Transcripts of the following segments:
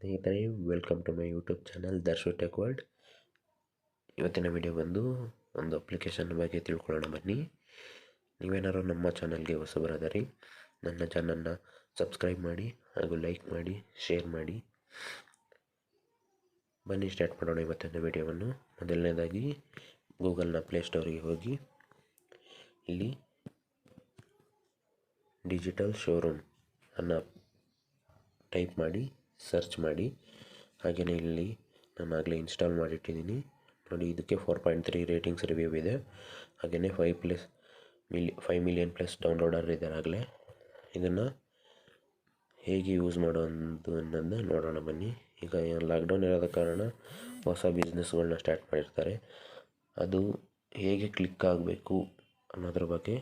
ಸ್ನೇಹಿತರೆ, welcome to my YouTube channel Darshu tech world. ಇವತ್ತಿನ video ಬಂದು ಒಂದು ಅಪ್ಲಿಕೇಶನ್ ಬಗ್ಗೆ ತಿಳ್ಕೊಳ್ಳೋಣ ಬನ್ನಿ. ನೀವೇನಾದ್ರು ನಮ್ಮ ಚಾನಲ್ಗೆ ಹೊಸಬರಾದರೆ ನನ್ನ ಚಾನಲ್ನ ಸಬ್ಸ್ಕ್ರೈಬ್ ಮಾಡಿ ಹಾಗೂ ಲೈಕ್ ಮಾಡಿ, ಶೇರ್ ಮಾಡಿ. ಬನ್ನಿ ಸ್ಟಾರ್ಟ್ ಮಾಡೋಣ ಇವತ್ತಿನ ವಿಡಿಯೋವನ್ನು. ಮೊದಲನೇದಾಗಿ ಗೂಗಲ್ನ ಪ್ಲೇಸ್ಟೋರಿಗೆ ಹೋಗಿ ಇಲ್ಲಿ ಡಿಜಿಟಲ್ ಶೋರೂಮ್ ಅನ್ನು ಟೈಪ್ ಮಾಡಿ ಸರ್ಚ್ ಮಾಡಿ. ಹಾಗೆಯೇ ಇಲ್ಲಿ ನಾನು ಆಗಲೇ ಇನ್ಸ್ಟಾಲ್ ಮಾಡಿಟ್ಟಿದ್ದೀನಿ ನೋಡಿ. ಇದಕ್ಕೆ 4.3 ರೇಟಿಂಗ್ಸ್ ರಿವ್ಯೂ ಇದೆ. ಹಾಗೆಯೇ 5 ಮಿಲಿಯನ್ ಪ್ಲಸ್ ಡೌನ್ಲೋಡರ್ ಇದ್ದಾರೆ ಆಗಲೇ. ಇದನ್ನು ಹೇಗೆ ಯೂಸ್ ಮಾಡೋದು ಅನ್ನೋದನ್ನ ನೋಡೋಣ ಬನ್ನಿ. ಈಗ ಲಾಕ್ಡೌನ್ ಇರೋದ ಕಾರಣ ಹೊಸ ಬಿಸ್ನೆಸ್ಗಳನ್ನ ಸ್ಟಾರ್ಟ್ ಮಾಡಿರ್ತಾರೆ. ಅದು ಹೇಗೆ ಕ್ಲಿಕ್ ಆಗಬೇಕು ಅನ್ನೋದ್ರ ಬಗ್ಗೆ,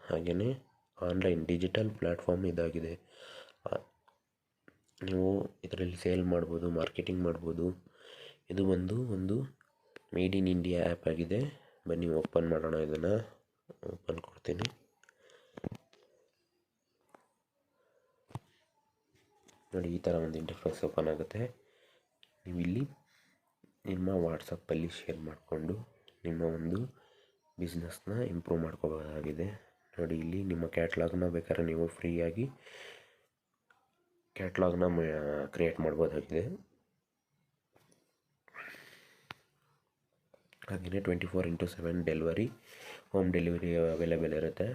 ಹಾಗೆಯೇ ಆನ್ಲೈನ್ ಡಿಜಿಟಲ್ ಪ್ಲ್ಯಾಟ್ಫಾರ್ಮ್ ಇದಾಗಿದೆ. ನೀವು ಇದರಲ್ಲಿ ಸೇಲ್ ಮಾಡ್ಬೋದು, ಮಾರ್ಕೆಟಿಂಗ್ ಮಾಡ್ಬೋದು. ಇದು ಬಂದು ಒಂದು ಮೇಡ್ ಇನ್ ಇಂಡಿಯಾ ಆ್ಯಪ್ ಆಗಿದೆ. ಬನ್ನಿ ಓಪನ್ ಮಾಡೋಣ. ಇದನ್ನು ಓಪನ್ ಕೊಡ್ತೀನಿ. ನೋಡಿ, ಈ ಥರ ಒಂದು ಇಂಟರ್ಫೇಸ್ ಓಪನ್ ಆಗುತ್ತೆ. ನೀವು ಇಲ್ಲಿ ನಿಮ್ಮ ವಾಟ್ಸಪ್ಪಲ್ಲಿ ಶೇರ್ ಮಾಡಿಕೊಂಡು ನಿಮ್ಮ ಒಂದು ಬಿಸ್ನೆಸ್ನ ಇಂಪ್ರೂವ್ ಮಾಡ್ಕೋಬೋದಾಗಿದೆ. ನೋಡಿ, ಇಲ್ಲಿ ನಿಮ್ಮ ಕ್ಯಾಟ್ಲಾಗ್ನ ಬೇಕಾದ್ರೆ ನೀವು ಫ್ರೀಯಾಗಿ ಕ್ಯಾಟ್ಲಾಗ್ನ ಕ್ರಿಯೇಟ್ ಮಾಡ್ಬೋದಾಗಿದೆ. ಹಾಗೆಯೇ 24x7 delivery, home delivery available ಇರುತ್ತೆ.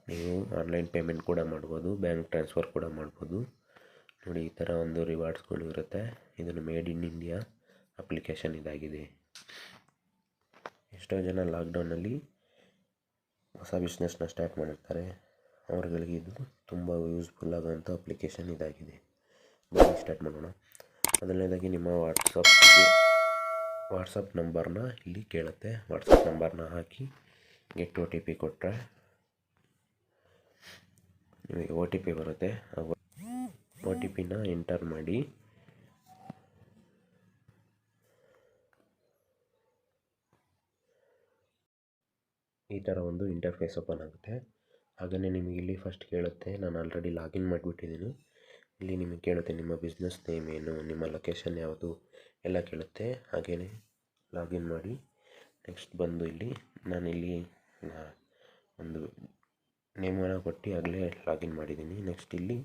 ನೀವು ಆನ್ಲೈನ್ ಪೇಮೆಂಟ್ ಕೂಡ ಮಾಡ್ಬೋದು, ಬ್ಯಾಂಕ್ ಟ್ರಾನ್ಸ್ಫರ್ ಕೂಡ ಮಾಡ್ಬೋದು. ನೋಡಿ, ಈ ಥರ ಒಂದು ರಿವಾರ್ಡ್ಸ್ಗಳು ಇರುತ್ತೆ. ಇದನ್ನು ಮೇಡ್ ಇನ್ ಇಂಡಿಯಾ ಅಪ್ಲಿಕೇಶನ್ ಇದಾಗಿದೆ. ಎಷ್ಟೋ ಜನ ಲಾಕ್ಡೌನಲ್ಲಿ ಹೊಸ ಬಿಸ್ನೆಸ್ನ ಸ್ಟಾರ್ಟ್ ಮಾಡಿರ್ತಾರೆ. ಅವ್ರಗಳಿಗೆ ಇದು ತುಂಬ ಯೂಸ್ಫುಲ್ ಆಗೋಂಥ ಅಪ್ಲಿಕೇಶನ್ ಇದಾಗಿದೆ. ಬನ್ನಿ ಸ್ಟಾರ್ಟ್ ಮಾಡೋಣ. ಮೊದಲನೇದಾಗಿ ನಿಮ್ಮ ವಾಟ್ಸಪ್ ನಂಬರ್ನ ಇಲ್ಲಿ ಕೇಳುತ್ತೆ. ವಾಟ್ಸಪ್ ನಂಬರ್ನ ಹಾಕಿ ಗೆಟ್ OTP ಕೊಟ್ಟರೆ ನಿಮಗೆ OTP ಬರುತ್ತೆ. ಆ OTPನ ಎಂಟರ್ ಮಾಡಿ ಈ ಥರ ಒಂದು ಇಂಟರ್ಫೇಸ್ ಓಪನ್ ಆಗುತ್ತೆ. ಹಾಗೆಯೇ ನಿಮಗೆ ಇಲ್ಲಿ ಫಸ್ಟ್ ಕೇಳುತ್ತೆ, ನಾನು ಆಲ್ರೆಡಿ ಲಾಗಿನ್ ಮಾಡಿಬಿಟ್ಟಿದ್ದೀನಿ. ಇಲ್ಲಿ ನಿಮಗೆ ಕೇಳುತ್ತೆ ನಿಮ್ಮ ಬಿಸ್ನೆಸ್ ನೇಮ್ ಏನು, ನಿಮ್ಮ ಲೊಕೇಶನ್ ಯಾವುದು ಎಲ್ಲ ಕೇಳುತ್ತೆ. ಹಾಗೆಯೇ ಲಾಗಿನ್ ಮಾಡಿ. ನೆಕ್ಸ್ಟ್ ಬಂದು ಇಲ್ಲಿ ನಾನಿಲ್ಲಿ ಒಂದು ನೇಮನ್ನು ಕೊಟ್ಟು ಆಗಲೇ ಲಾಗಿನ್ ಮಾಡಿದ್ದೀನಿ. ನೆಕ್ಸ್ಟ್ ಇಲ್ಲಿ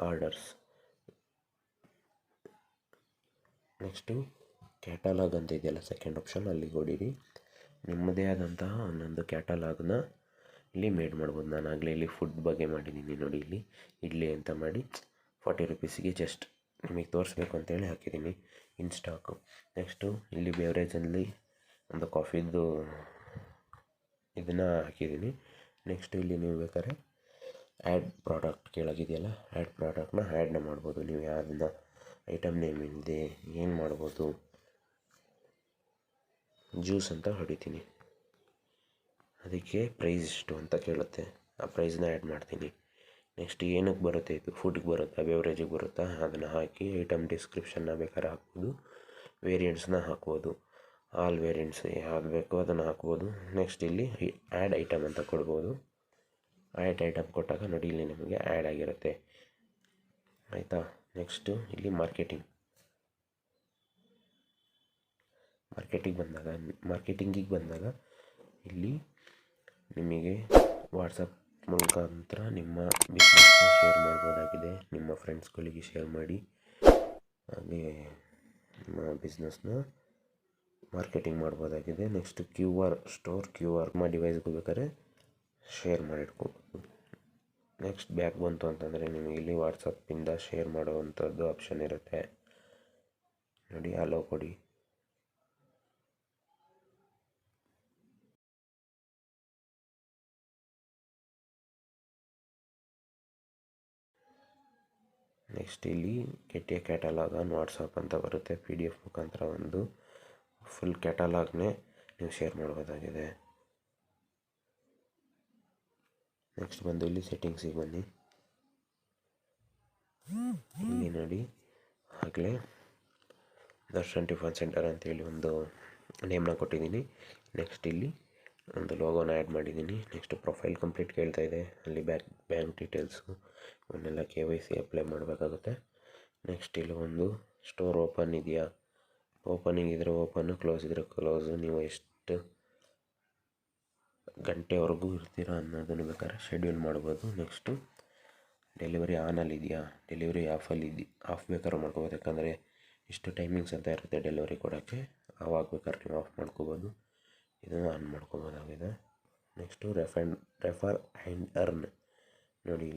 ಆರ್ಡರ್ಸ್, ನೆಕ್ಸ್ಟು ಕ್ಯಾಟಲಾಗ್ ಅಂತ ಇದೆಯಲ್ಲ ಸೆಕೆಂಡ್ ಆಪ್ಷನ್, ಅಲ್ಲಿಗೆ ಹೊಡೀರಿ. ನಿಮ್ಮದೇ ಆದಂತಹ ಒಂದೊಂದು ಕ್ಯಾಟಲಾಗ್ನ ಇಲ್ಲಿ ಮೇಡ್ ಮಾಡ್ಬೋದು. ನಾನು ಆಗಲೇ ಇಲ್ಲಿ ಫುಡ್ ಬಗ್ಗೆ ಮಾಡಿದ್ದೀನಿ. ನೋಡಿ, ಇಲ್ಲಿ ಇಡ್ಲಿ ಅಂತ ಮಾಡಿ 40 ರುಪೀಸಿಗೆ ಜಸ್ಟ್ ನಿಮಗೆ ತೋರಿಸ್ಬೇಕು ಅಂತೇಳಿ ಹಾಕಿದ್ದೀನಿ ಇನ್ ಸ್ಟಾಕು. ನೆಕ್ಸ್ಟು ಇಲ್ಲಿ ಬೇವ್ರೇಜಲ್ಲಿ ಒಂದು ಕಾಫಿದು ಇದನ್ನು ಹಾಕಿದ್ದೀನಿ. ನೆಕ್ಸ್ಟು ಇಲ್ಲಿ ನೀವು ಬೇಕಾದ್ರೆ ಆ್ಯಡ್ ಪ್ರಾಡಕ್ಟ್ ಕೆಳಗಿದೆಯಲ್ಲ, ಆ್ಯಡ್ ಪ್ರಾಡಕ್ಟ್ನ ಆ್ಯಡ್ನ ಮಾಡ್ಬೋದು. ನೀವು ಯಾವುದನ್ನ ಐಟಮ್ ನೇಮ್ ಇದೆ ಏನು ಮಾಡ್ಬೋದು. ಜ್ಯೂಸ್ ಅಂತ ಹೊಡಿತೀನಿ, ಅದಕ್ಕೆ ಪ್ರೈಸ್ ಇಷ್ಟು ಅಂತ ಕೇಳುತ್ತೆ. ಆ ಪ್ರೈಸ್ನ ಆ್ಯಡ್ ಮಾಡ್ತೀನಿ. ನೆಕ್ಸ್ಟ್ ಏನಕ್ಕೆ ಬರುತ್ತೆ, ಇದು ಫುಡ್ಗೆ ಬರುತ್ತಾ ಬೇವ್ರೇಜಿಗೆ ಬರುತ್ತಾ ಅದನ್ನು ಹಾಕಿ ಐಟಮ್ ಡಿಸ್ಕ್ರಿಪ್ಷನ್ನ ಬೇಕಾದ್ರೆ ಹಾಕ್ಬೋದು. ವೇರಿಯಂಟ್ಸ್ನ ಹಾಕ್ಬೋದು. ಆಲ್ ವೇರಿಯಂಟ್ಸ್ ಯಾವ್ದು ಬೇಕೋ ಅದನ್ನು ಹಾಕ್ಬೋದು. ನೆಕ್ಸ್ಟ್ ಇಲ್ಲಿ ಆ್ಯಡ್ ಐಟಮ್ ಅಂತ ಕೊಡ್ಬೋದು. ಆ್ಯಡ್ ಐಟಮ್ ಕೊಟ್ಟಾಗ ನೋಡಿ ಇಲ್ಲಿ ನಿಮಗೆ ಆ್ಯಡ್ ಆಗಿರುತ್ತೆ. ಆಯಿತಾ. ನೆಕ್ಸ್ಟು ಇಲ್ಲಿ ಮಾರ್ಕೆಟಿಂಗಿಗೆ ಬಂದಾಗ ಇಲ್ಲಿ ನಿಮಗೆ ವಾಟ್ಸಪ್ ಮುಖಾಂತರ ನಿಮ್ಮ ಬಿಸ್ನೆಸ್ನ ಶೇರ್ ಮಾಡ್ಬೋದಾಗಿದೆ. ನಿಮ್ಮ ಫ್ರೆಂಡ್ಸ್ಗಳಿಗೆ ಶೇರ್ ಮಾಡಿ ಹಾಗೆ ನಿಮ್ಮ ಬಿಸ್ನೆಸ್ನ ಮಾರ್ಕೆಟಿಂಗ್ ಮಾಡ್ಬೋದಾಗಿದೆ. ನೆಕ್ಸ್ಟ್ QR ನಿಮ್ಮ ಡಿವೈಸ್ಗೆ ಬೇಕಾದ್ರೆ ಶೇರ್ ಮಾಡಿಟ್ಕೋಬೋದು. ನೆಕ್ಸ್ಟ್ ಬ್ಯಾಕ್ ಬಂತು ಅಂತಂದರೆ ನಿಮಗೆ ಇಲ್ಲಿ ವಾಟ್ಸಪ್ಪಿಂದ ಶೇರ್ ಮಾಡೋವಂಥದ್ದು ಆಪ್ಷನ್ ಇರುತ್ತೆ. ನೋಡಿ, ಅಲೋ ಕೊಡಿ. ನೆಕ್ಸ್ಟ್ ಇಲ್ಲಿ get A catalogue on WhatsApp ಅಂತ ಬರುತ್ತೆ. PDF ಮುಖಾಂತರ ಒಂದು ಫುಲ್ ಕ್ಯಾಟಲಾಗ್ನೇ ನೀವು ಶೇರ್ ಮಾಡ್ಬೋದಾಗಿದೆ. ನೆಕ್ಸ್ಟ್ ಬಂದು ಇಲ್ಲಿ ಸೆಟ್ಟಿಂಗ್ಸಿಗೆ ಬನ್ನಿ. ಇಲ್ಲಿ ನೋಡಿ, ಆಗಲೇ ದರ್ಶನ್ ಟಿಫನ್ ಸೆಂಟರ್ ಅಂತೇಳಿ ಒಂದು ನೇಮ್ನ ಕೊಟ್ಟಿದ್ದೀನಿ. ನೆಕ್ಸ್ಟ್ ಇಲ್ಲಿ ಒಂದು ಲೋಗೋನ ಆ್ಯಡ್ ಮಾಡಿದ್ದೀನಿ. ನೆಕ್ಸ್ಟ್ ಪ್ರೊಫೈಲ್ ಕಂಪ್ಲೀಟ್ ಕೇಳ್ತಾ ಇದೆ. ಅಲ್ಲಿ ಬ್ಯಾಂಕ್ ಡೀಟೇಲ್ಸು ಇವನ್ನೆಲ್ಲ KYC ಅಪ್ಲೈ ಮಾಡಬೇಕಾಗುತ್ತೆ. ನೆಕ್ಸ್ಟ್ ಇಲ್ಲಿ ಒಂದು ಸ್ಟೋರ್ ಓಪನ್ ಇದೆಯಾ, ಓಪನಿಂಗ್ ಇದ್ದರೆ ಓಪನ್ನು, ಕ್ಲೋಸ್ ಇದ್ದರೆ ಕ್ಲೋಸು. ನೀವು ಎಷ್ಟು ಗಂಟೆವರೆಗೂ ಇರ್ತೀರಾ ಅನ್ನೋದನ್ನು ಬೇಕಾದ್ರೆ ಶೆಡ್ಯೂಲ್ ಮಾಡ್ಬೋದು. ನೆಕ್ಸ್ಟು ಡೆಲಿವರಿ ಆನಲ್ಲಿದೆಯಾ, ಡೆಲಿವರಿ ಆಫ್ ಬೇಕಾದ್ರೆ ಮಾಡ್ಕೋಬೋದು. ಯಾಕಂದರೆ ಇಷ್ಟು ಟೈಮಿಂಗ್ಸ್ ಅಂತ ಇರುತ್ತೆ ಡೆಲಿವರಿ ಕೊಡೋಕ್ಕೆ, ಆವಾಗ ಬೇಕಾದ್ರೆ ನೀವು ಆಫ್ ಮಾಡ್ಕೋಬೋದು. ಇದನ್ನು ಆನ್ ಮಾಡ್ಕೋಬೋದಾಗಿದೆ. ನೆಕ್ಸ್ಟು ರೆಫರ್ ಆ್ಯಂಡ್ ಅರ್ನ್ ನೋಡಿ.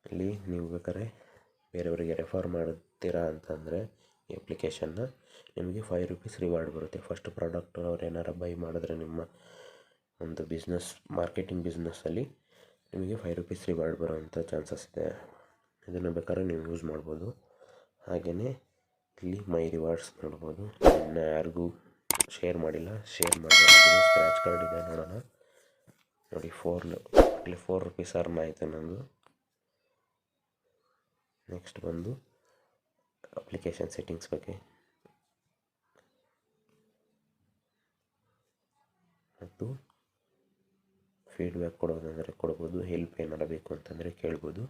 ಇಲ್ಲಿ ನೀವು ಬೇಕಾದ್ರೆ ಬೇರೆಯವರಿಗೆ ರೆಫರ್ ಮಾಡ್ತೀರಾ ಅಂತಂದರೆ ಈ ಅಪ್ಲಿಕೇಶನ್ನ ನಿಮಗೆ ₹5 ರಿವಾರ್ಡ್ ಬರುತ್ತೆ. ಫಸ್ಟ್ ಪ್ರಾಡಕ್ಟ್ ಅವ್ರು ಏನಾರು ಬೈ ಮಾಡಿದ್ರೆ ನಿಮ್ಮ ಒಂದು ಮಾರ್ಕೆಟಿಂಗ್ ಬಿಸ್ನೆಸ್ಸಲ್ಲಿ ನಿಮಗೆ ₹5 ರಿವಾರ್ಡ್ ಬರೋವಂಥ ಚಾನ್ಸಸ್ ಇದೆ. ಇದನ್ನು ಬೇಕಾದ್ರೆ ನೀವು ಯೂಸ್ ಮಾಡ್ಬೋದು. ಹಾಗೆಯೇ ಇಲ್ಲಿ ಮೈ ರಿವಾರ್ಡ್ಸ್ ನೋಡ್ಬೋದು. ಇನ್ನು ಯಾರಿಗೂ ಶೇರ್ ಮಾಡಿಲ್ಲ, ಶೇರ್ ಮಾಡಬಹುದು. ಸ್ಕ್ರ್ಯಾಚ್ ಕಾರ್ಡ್ ಇದೆ, ನೋಡೋಣ. ನೋಡಿ ಇಲ್ಲಿ ₹4 ಅರ್ನ್ ಆಯಿತು ನಂದು. ನೆಕ್ಸ್ಟ್ ಬಂದು ಅಪ್ಲಿಕೇಶನ್ ಸೆಟ್ಟಿಂಗ್ಸ್ ಬಗ್ಗೆ ಮತ್ತು ಫೀಡ್ಬ್ಯಾಕ್ ಕೊಡೋದಂದರೆ ಕೊಡ್ಬೋದು, ಹೆಲ್ಪ್ ಏನಾರ ಬೇಕು ಅಂತಂದರೆ ಕೇಳ್ಬೋದು.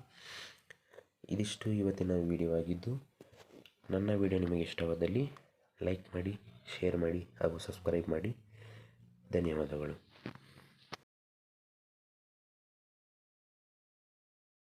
ಇದಿಷ್ಟು ಇವತ್ತಿನ ವಿಡಿಯೋ ಆಗಿದ್ದು. ನನ್ನ ವಿಡಿಯೋ ನಿಮಗೆ ಇಷ್ಟವಾದಲ್ಲಿ ಲೈಕ್ ಮಾಡಿ, ಶೇರ್ ಮಾಡಿ ಹಾಗೂ ಸಬ್ಸ್ಕ್ರೈಬ್ ಮಾಡಿ. ಧನ್ಯವಾದಗಳು.